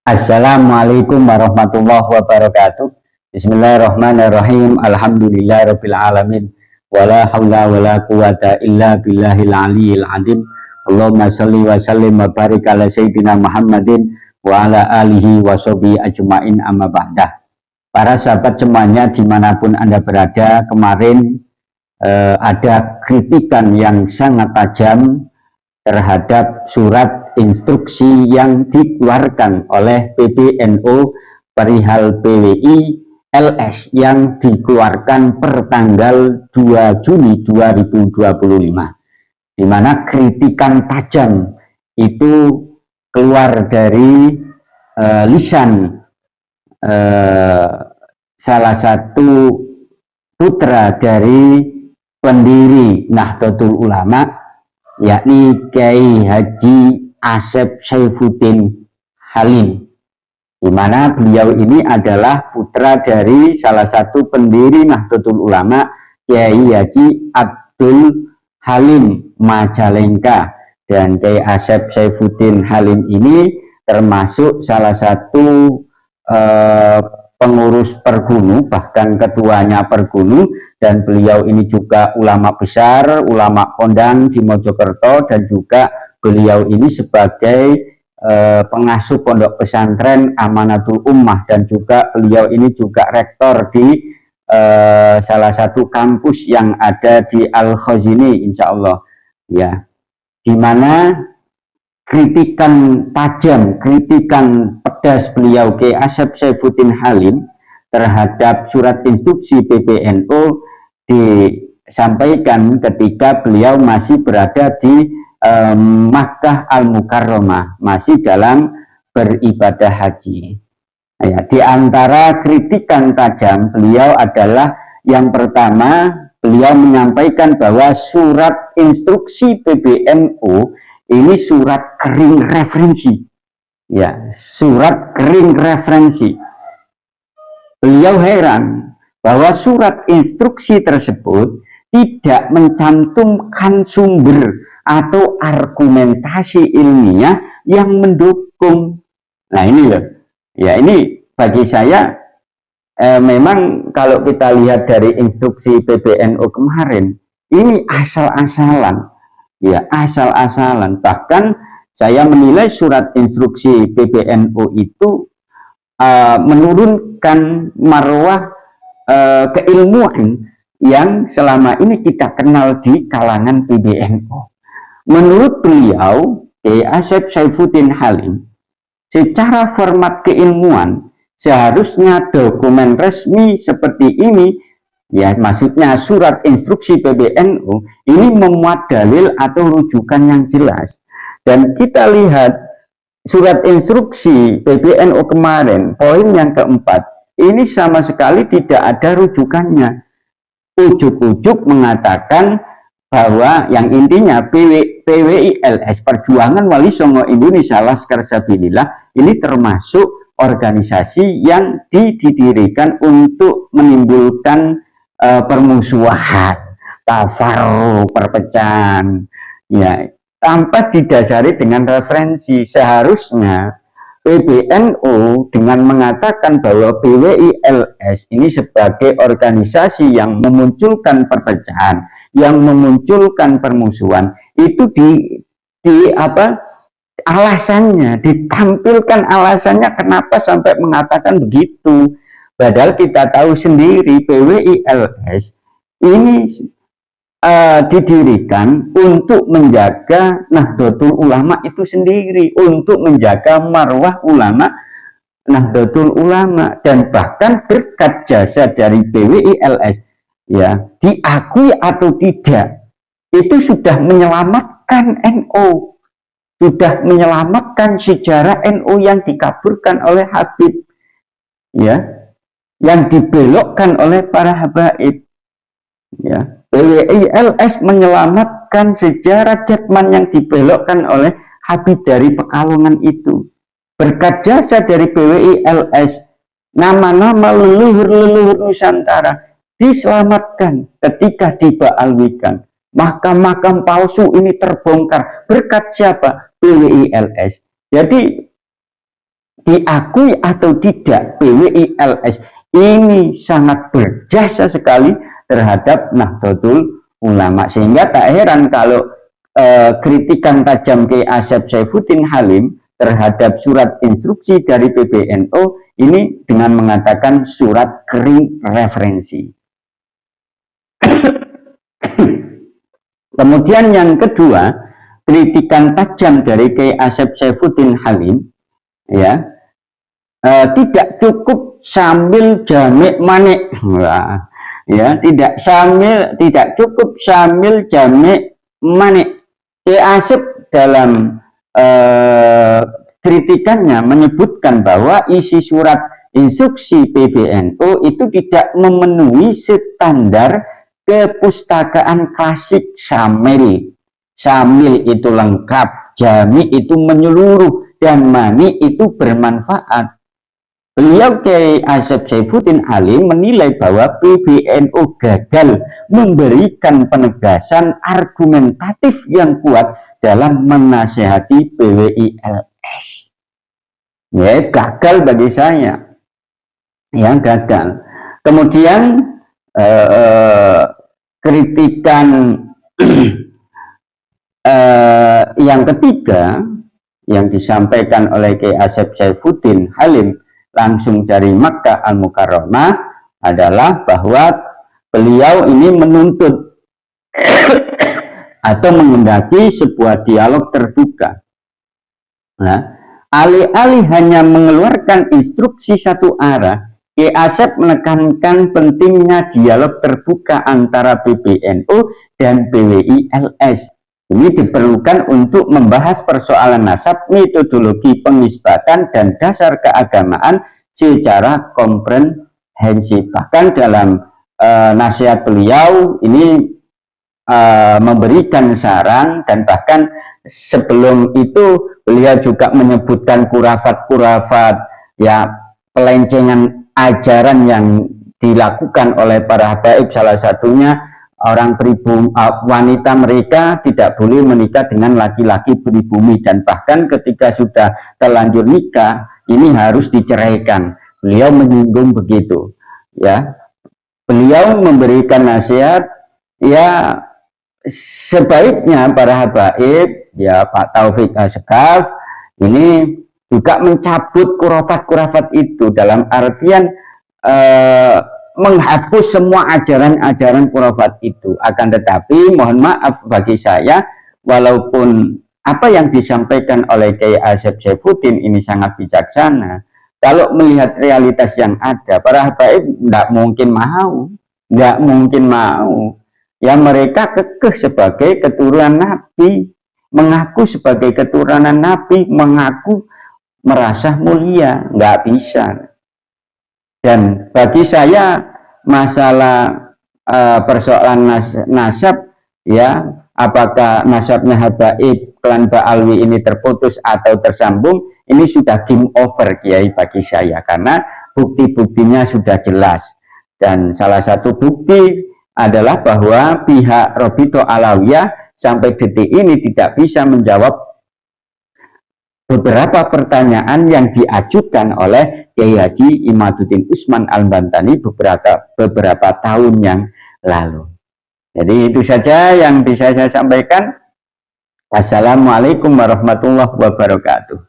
Assalamualaikum warahmatullahi wabarakatuh. Bismillahirrahmanirrahim. Alhamdulillahirabbil alamin. Wala haula wala quwata illa billahil aliyil azim. Allahumma shalli wa sallim wa barik ala sayyidina Muhammadin wa ala alihi wa sahbihi ajmain, amma ba'dah. Para sahabat semuanya dimanapun Anda berada, kemarin ada kritikan yang sangat tajam terhadap surat instruksi yang dikeluarkan oleh PBNU perihal PWI LS yang dikeluarkan per tanggal 2 Juni 2025, di mana kritikan tajam itu keluar dari lisan salah satu putra dari pendiri Nahdlatul Ulama, yakni Kiai Haji Asep Saifuddin Halim, di mana beliau ini adalah putra dari salah satu pendiri Nahdlatul Ulama, Kiai Haji Abdul Halim Majalengka. Dan Kiai Asep Saifuddin Halim ini termasuk salah satu pengurus Pergunu, bahkan ketuanya Pergunu, dan beliau ini juga ulama besar, ulama kondang di Mojokerto, dan juga beliau ini sebagai pengasuh pondok pesantren Amanatul Ummah, dan juga beliau ini juga rektor di salah satu kampus yang ada di Al-Khazini, insya Allah, ya, dimana kritikan tajam, kritikan pedas beliau Kiai Asep Saifuddin Halim terhadap surat instruksi PBNU disampaikan ketika beliau masih berada di Makkah Al-Mukarramah, masih dalam beribadah haji. Ya, di antara kritikan tajam beliau adalah yang pertama, beliau menyampaikan bahwa surat instruksi PBNU ini surat kering referensi, ya, surat kering referensi. Beliau heran bahwa surat instruksi tersebut tidak mencantumkan sumber atau argumentasi ilmiah yang mendukung. Nah ini loh, ya, ini bagi saya memang kalau kita lihat dari instruksi PBNU kemarin, ini asal-asalan. Ya, asal-asalan. Bahkan saya menilai surat instruksi PBNU itu menurunkan marwah keilmuan yang selama ini kita kenal di kalangan PBNU. Menurut beliau, Kiai Asep Saifuddin Halim, secara format keilmuan seharusnya dokumen resmi seperti ini, ya, maksudnya surat instruksi PBNU ini memuat dalil atau rujukan yang jelas. Dan kita lihat surat instruksi PBNU kemarin, poin yang keempat, ini sama sekali tidak ada rujukannya. Ujuk-ujuk mengatakan bahwa yang intinya PWI LS, Perjuangan Wali Songo Indonesia Laskar Sabilillah, ini termasuk organisasi yang didirikan untuk menimbulkan permusuhan, tafarruq, perpecahan, ya, tanpa didasari dengan referensi. Seharusnya PBNU dengan mengatakan bahwa PWI LS ini sebagai organisasi yang memunculkan perpecahan, yang memunculkan permusuhan, itu alasannya, ditampilkan alasannya kenapa sampai mengatakan begitu. Padahal kita tahu sendiri PWI LS ini didirikan untuk menjaga Nahdlatul Ulama itu sendiri, untuk menjaga marwah ulama Nahdlatul Ulama, dan bahkan berkat jasa dari PWI LS, ya, diakui atau tidak, itu sudah menyelamatkan NU, sudah menyelamatkan sejarah NU yang dikaburkan oleh Habib, ya, yang dibelokkan oleh para habaib, ya. PWI LS menyelamatkan sejarah Jatman yang dibelokkan oleh Habib dari Pekalongan itu. Berkat jasa dari PWI LS, nama-nama leluhur-leluhur Nusantara diselamatkan ketika dibaalwikan. Makam-makam palsu ini terbongkar berkat siapa? PWI LS. Jadi diakui atau tidak, PWILS ini sangat berjasa sekali terhadap Nahdlatul Ulama, sehingga tak heran kalau kritikan tajam Kiai Asep Saifuddin Halim terhadap surat instruksi dari PBNU ini dengan mengatakan surat kering referensi. Kemudian yang kedua, kritikan tajam dari Kiai Asep Saifuddin Halim, ya, tidak cukup sambil jamek manik, ya, tidak cukup sambil jamek manik. Kiai Asep dalam kritikannya menyebutkan bahwa isi surat instruksi PBNU itu tidak memenuhi standar kepustakaan klasik Syamil. Syamil itu lengkap, jami itu menyeluruh, dan mani itu bermanfaat. Beliau Kiai Asep Saifuddin Halim menilai bahwa PBNU gagal memberikan penegasan argumentatif yang kuat dalam menasihati PWILS. Ya, gagal bagi saya. Ya, gagal. Kemudian kritikan yang ketiga yang disampaikan oleh Kiai Asep Saifuddin Halim langsung dari Makkah Al-Mukarramah adalah bahwa beliau ini menuntut atau menghendaki sebuah dialog terbuka. Nah, alih-alih hanya mengeluarkan instruksi satu arah, Kiai Asep menekankan pentingnya dialog terbuka antara PBNU dan PWILS. Ini diperlukan untuk membahas persoalan nasab, metodologi pengisbatan, dan dasar keagamaan secara komprehensif. Bahkan dalam nasihat beliau ini memberikan saran, dan bahkan sebelum itu beliau juga menyebutkan kurafat-kurafat, ya, pelencengan ajaran yang dilakukan oleh para habaib. Salah satunya orang pribumi, wanita mereka tidak boleh menikah dengan laki-laki pribumi, dan bahkan ketika sudah terlanjur nikah ini harus diceraikan. Beliau menyinggung begitu, ya. Beliau memberikan nasihat, ya, sebaiknya para habaib, ya, Pak Taufik Asgaf ini juga mencabut kurafat-kurafat itu, dalam artian menghapus semua ajaran-ajaran kurafat itu. Akan tetapi mohon maaf bagi saya, walaupun apa yang disampaikan oleh Kiai Asep Saifuddin ini sangat bijaksana, kalau melihat realitas yang ada, para habaib tidak mungkin mau. Ya, mereka kekeh sebagai keturunan Nabi, mengaku sebagai keturunan Nabi, mengaku merasa mulia, nggak bisa. Dan bagi saya masalah persoalan nasab, ya, apakah nasabnya habaib klan Ba'alwi ini terputus atau tersambung, ini sudah game over, Kiai, bagi saya, karena bukti-buktinya sudah jelas. Dan salah satu bukti adalah bahwa pihak Robito Alawiyah sampai detik ini tidak bisa menjawab beberapa pertanyaan yang diajukan oleh Kiai Haji Imaduddin Usman Al-Bantani beberapa tahun yang lalu. Jadi itu saja yang bisa saya sampaikan. Assalamualaikum warahmatullahi wabarakatuh.